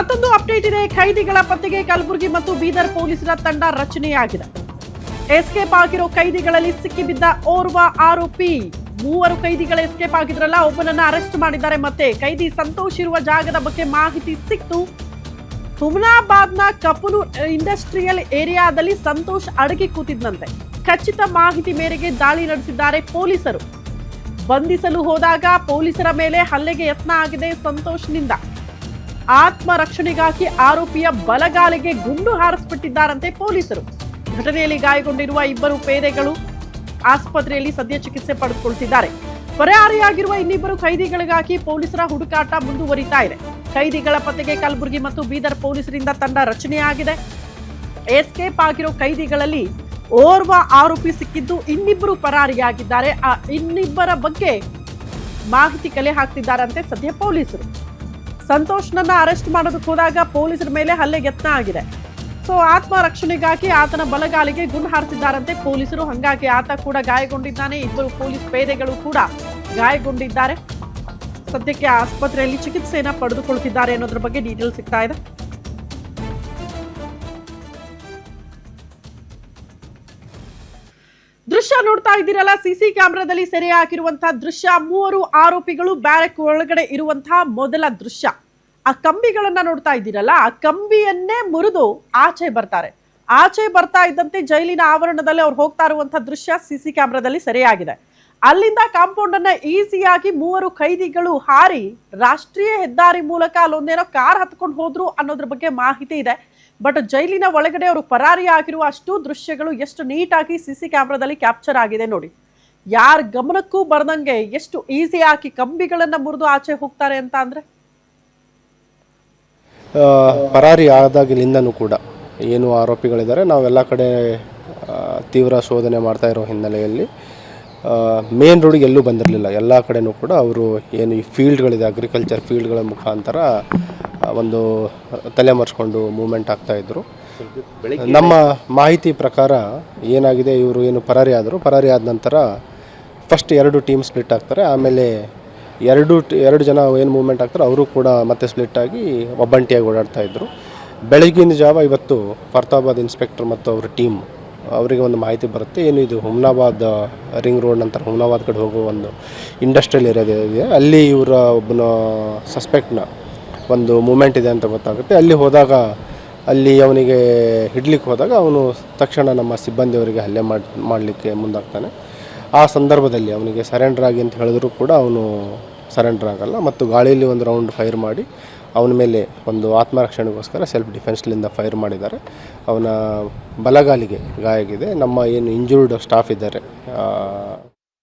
ಮತ್ತೊಂದು ಅಪ್ಡೇಟ್ ಇದೆ. ಖೈದಿಗಳ ಪತ್ತೆಗೆ ಕಲಬುರಗಿ ಮತ್ತು ಬೀದರ್ ಪೊಲೀಸರ ತಂಡ ರಚನೆಯಾಗಿದೆ. ಎಸ್ಕೇಪ್ ಆಗಿರೋ ಕೈದಿಗಳಲ್ಲಿ ಸಿಕ್ಕಿಬಿದ್ದ ಓರ್ವ ಆರೋಪಿ. 3 ಕೈದಿಗಳು ಎಸ್ಕೇಪ್ ಆಗಿದ್ರಲ್ಲ, ಒಬ್ಬನನ್ನ ಅರೆಸ್ಟ್ ಮಾಡಿದ್ದಾರೆ. ಮತ್ತೆ ಕೈದಿ ಸಂತೋಷ್ ಇರುವ ಜಾಗದ ಬಗ್ಗೆ ಮಾಹಿತಿ ಸಿಕ್ತು. ಹುಮನಾಬಾದ್ನ ಕಪೂರ್ ಇಂಡಸ್ಟ್ರಿಯಲ್ ಏರಿಯಾದಲ್ಲಿ ಸಂತೋಷ್ ಅಡಗಿ ಕೂತಿದ್ದಂತೆ. ಖಚಿತ ಮಾಹಿತಿ ಮೇರೆಗೆ ದಾಳಿ ನಡೆಸಿದ್ದಾರೆ ಪೊಲೀಸರು. ಬಂಧಿಸಲು ಹೋದಾಗ ಪೊಲೀಸರ ಮೇಲೆ ಹಲ್ಲೆಗೆ ಯತ್ನ ಆಗಿದೆ ಸಂತೋಷ್ನಿಂದ. ಆತ್ಮರಕ್ಷಣೆಗಾಗಿ ಆರೋಪಿಯ ಬಲಗಾಲಿಗೆ ಗುಂಡು ಹಾರಿಸಿಬಿಟ್ಟಿದ್ದಾರಂತೆ ಪೊಲೀಸರು. ಘಟನೆಯಲ್ಲಿ ಗಾಯಗೊಂಡಿರುವ 2 ಪೇದೆಗಳು ಆಸ್ಪತ್ರೆಯಲ್ಲಿ ಸದ್ಯ ಚಿಕಿತ್ಸೆ ಪಡೆದುಕೊಳ್ತಿದ್ದಾರೆ. ಪರಾರಿಯಾಗಿರುವ ಇನ್ನಿಬ್ಬರು ಕೈದಿಗಳಿಗಾಗಿ ಪೊಲೀಸರ ಹುಡುಕಾಟ ಮುಂದುವರಿತಾ ಇದೆ. ಕೈದಿಗಳ ಪತ್ತೆಗೆ ಕಲಬುರಗಿ ಮತ್ತು ಬೀದರ್ ಪೊಲೀಸರಿಂದ ತಂಡ ರಚನೆಯಾಗಿದೆ. ಎಸ್ಕೇಪ್ ಆಗಿರೋ ಕೈದಿಗಳಲ್ಲಿ ಓರ್ವ ಆರೋಪಿ ಸಿಕ್ಕಿದ್ದು, ಇನ್ನಿಬ್ಬರು ಪರಾರಿಯಾಗಿದ್ದಾರೆ. ಆ ಇನ್ನಿಬ್ಬರ ಬಗ್ಗೆ ಮಾಹಿತಿ ಕಲೆ ಹಾಕ್ತಿದ್ದಾರಂತೆ ಸದ್ಯ ಪೊಲೀಸರು. ಸಂತೋಷ್ನನ್ನ ಅರೆಸ್ಟ್ ಮಾಡೋದಕ್ಕೆ ಹೋದಾಗ ಪೊಲೀಸರ ಮೇಲೆ ಹಲ್ಲೆಗೆ ಯತ್ನ ಆಗಿದೆ. ಸೊ ಆತ್ಮರಕ್ಷಣೆಗಾಗಿ ಆತನ ಬಲಗಾಲಿಗೆ ಗುಂಡು ಹಾರಿಸಿದ್ದಾರಂತೆ ಪೊಲೀಸರು. ಹಂಗಾಗಿ ಆತ ಕೂಡ ಗಾಯಗೊಂಡಿದ್ದಾನೆ. 2 ಪೊಲೀಸ್ ಪೇದೆಗಳು ಕೂಡ ಗಾಯಗೊಂಡಿದ್ದಾರೆ. ಸದ್ಯಕ್ಕೆ ಆಸ್ಪತ್ರೆಯಲ್ಲಿ ಚಿಕಿತ್ಸೆಯನ್ನ ಪಡೆದುಕೊಳ್ತಿದ್ದಾರೆ ಅನ್ನೋದ್ರ ಬಗ್ಗೆ ಡೀಟೇಲ್ ಸಿಗ್ತಾ ಇದೆ. ದೃಶ್ಯ ನೋಡ್ತಾ ಇದ್ದೀರಲ್ಲ, ಸಿಸಿ ಕ್ಯಾಮೆರಾದಲ್ಲಿ ಸೆರೆ ಹಾಕಿರುವಂತಹ ದೃಶ್ಯ. 3 ಆರೋಪಿಗಳು ಬ್ಯಾರಕ್ ಒಳಗಡೆ ಇರುವಂತಹ ಮೊದಲ ದೃಶ್ಯ. ಆ ಕಂಬಿಗಳನ್ನ ನೋಡ್ತಾ ಇದ್ದೀರಲ್ಲ, ಆ ಕಂಬಿಯನ್ನೇ ಮುರಿದು ಆಚೆ ಬರ್ತಾ ಇದ್ದಂತೆ ಜೈಲಿನ ಆವರಣದಲ್ಲಿ ಅವ್ರು ಹೋಗ್ತಾ ಇರುವಂತಹ ದೃಶ್ಯ ಸಿಸಿ ಕ್ಯಾಮೆರಾದಲ್ಲಿ ಸೆರೆಯಾಗಿದೆ. ಅಲ್ಲಿಂದ ಕಾಂಪೌಂಡ್ ಅನ್ನ ಈಸಿಯಾಗಿ 3 ಕೈದಿಗಳು ಹಾರಿ ರಾಷ್ಟ್ರೀಯ ಹೆದ್ದಾರಿ ಮೂಲಕ ಅಲ್ಲೊಂದೇನೋ ಕಾರ್ ಹತ್ಕೊಂಡು ಹೋದ್ರು ಅನ್ನೋದ್ರ ಬಗ್ಗೆ ಮಾಹಿತಿ ಇದೆ. ಬಟ್ ಜೈಲಿನ ಒಳಗಡೆ ಅವರು ಪರಾರಿ ಆಗಿರುವ ಅಷ್ಟು ದೃಶ್ಯಗಳು ಎಷ್ಟು ನೀಟಾಗಿ ಸಿಸಿ ಕ್ಯಾಮೆರಾದಲ್ಲಿ ಕ್ಯಾಪ್ಚರ್ ಆಗಿದೆ ನೋಡಿ. ಯಾರ ಗಮನಕ್ಕೂ ಬರ್ದಂಗೆ ಎಷ್ಟು ಈಸಿಯಾಗಿ ಕಂಬಿಗಳನ್ನ ಮುರಿದು ಆಚೆ ಹೋಗ್ತಾರೆ ಅಂತ ಅಂದ್ರೆ, ಪರಾರಿ ಆದಾಗಿನಿಂದನೂ ಕೂಡ ಏನು ಆರೋಪಿಗಳಿದ್ದಾರೆ, ನಾವೆಲ್ಲ ಕಡೆ ತೀವ್ರ ಶೋಧನೆ ಮಾಡ್ತಾ ಇರೋ ಹಿನ್ನೆಲೆಯಲ್ಲಿ ಮೇನ್ ರೋಡಿಗೆ ಎಲ್ಲೂ ಬಂದಿರಲಿಲ್ಲ. ಎಲ್ಲ ಕಡೆನೂ ಕೂಡ ಅವರು ಏನು ಈ ಫೀಲ್ಡ್ಗಳಿದೆ, ಅಗ್ರಿಕಲ್ಚರ್ ಫೀಲ್ಡ್ಗಳ ಮುಖಾಂತರ ಒಂದು ತಲೆಮರೆಸ್ಕೊಂಡು ಮೂವ್ಮೆಂಟ್ ಆಗ್ತಾಯಿದ್ರು. ನಮ್ಮ ಮಾಹಿತಿ ಪ್ರಕಾರ ಏನಾಗಿದೆ, ಇವರು ಏನು ಪರಾರಿ ಆದ ನಂತರ ಫಸ್ಟ್ 2 ಟೀಮ್ ಸ್ಪ್ಲಿಟ್ ಆಗ್ತಾರೆ. ಆಮೇಲೆ 2 ಜನ ಏನು ಮೂವ್ಮೆಂಟ್ ಆಗ್ತಾರೆ ಅವರು ಕೂಡ ಮತ್ತೆ ಸ್ಪ್ಲಿಟ್ ಆಗಿ ಒಬ್ಬಂಟಿಯಾಗಿ ಓಡಾಡ್ತಾಯಿದ್ರು. ಬೆಳಗಿನ ಜಾವ ಇವತ್ತು ಫರ್ತಾಬಾದ್ ಇನ್ಸ್ಪೆಕ್ಟರ್ ಮತ್ತು ಅವರ ಟೀಮ್ ಅವರಿಗೆ ಒಂದು ಮಾಹಿತಿ ಬರುತ್ತೆ. ಏನು ಇದು ಹುಮನಾಬಾದ್ ರಿಂಗ್ ರೋಡ್ ನಂತರ ಹುಮನಾಬಾದ್ ಕಡೆ ಹೋಗೋ ಒಂದು ಇಂಡಸ್ಟ್ರಿಯಲ್ ಏರಿಯಾ ಇದೆ. ಅಲ್ಲಿ ಇವರ ಒಬ್ಬನ ಸಸ್ಪೆಕ್ಟ್ನ ಒಂದು ಮೂಮೆಂಟ್ ಇದೆ ಅಂತ ಗೊತ್ತಾಗುತ್ತೆ. ಅಲ್ಲಿ ಹೋದಾಗ ಅಲ್ಲಿ ಅವನಿಗೆ ಹಿಡ್ಲಿಕ್ಕೆ ಹೋದಾಗ ಅವನು ತಕ್ಷಣ ನಮ್ಮ ಸಿಬ್ಬಂದಿಯವರಿಗೆ ಹಲ್ಲೆ ಮಾಡಲಿಕ್ಕೆ ಮುಂದಾಗ್ತಾನೆ. ಆ ಸಂದರ್ಭದಲ್ಲಿ ಅವನಿಗೆ ಸರೆಂಡರ್ ಆಗಿ ಅಂತ ಹೇಳಿದ್ರು ಕೂಡ ಅವನು ಸರೆಂಡರ್ ಆಗಲ್ಲ ಮತ್ತು ಗಾಳಿಯಲ್ಲಿ ಒಂದು ರೌಂಡ್ ಫೈರ್ ಮಾಡಿ ಅವನ ಮೇಲೆ ಒಂದು ಆತ್ಮರಕ್ಷಣೆಗೋಸ್ಕರ ಸೆಲ್ಫ್ ಡಿಫೆನ್ಸ್ಲಿಂದ ಫೈರ್ ಮಾಡಿದ್ದಾರೆ. ಅವನ ಬಲಗಾಲಿಗೆ ಗಾಯ ಆಗಿದೆ. ನಮ್ಮ ಏನು ಇಂಜೂರ್ಡ್ ಸ್ಟಾಫ್ ಇದ್ದಾರೆ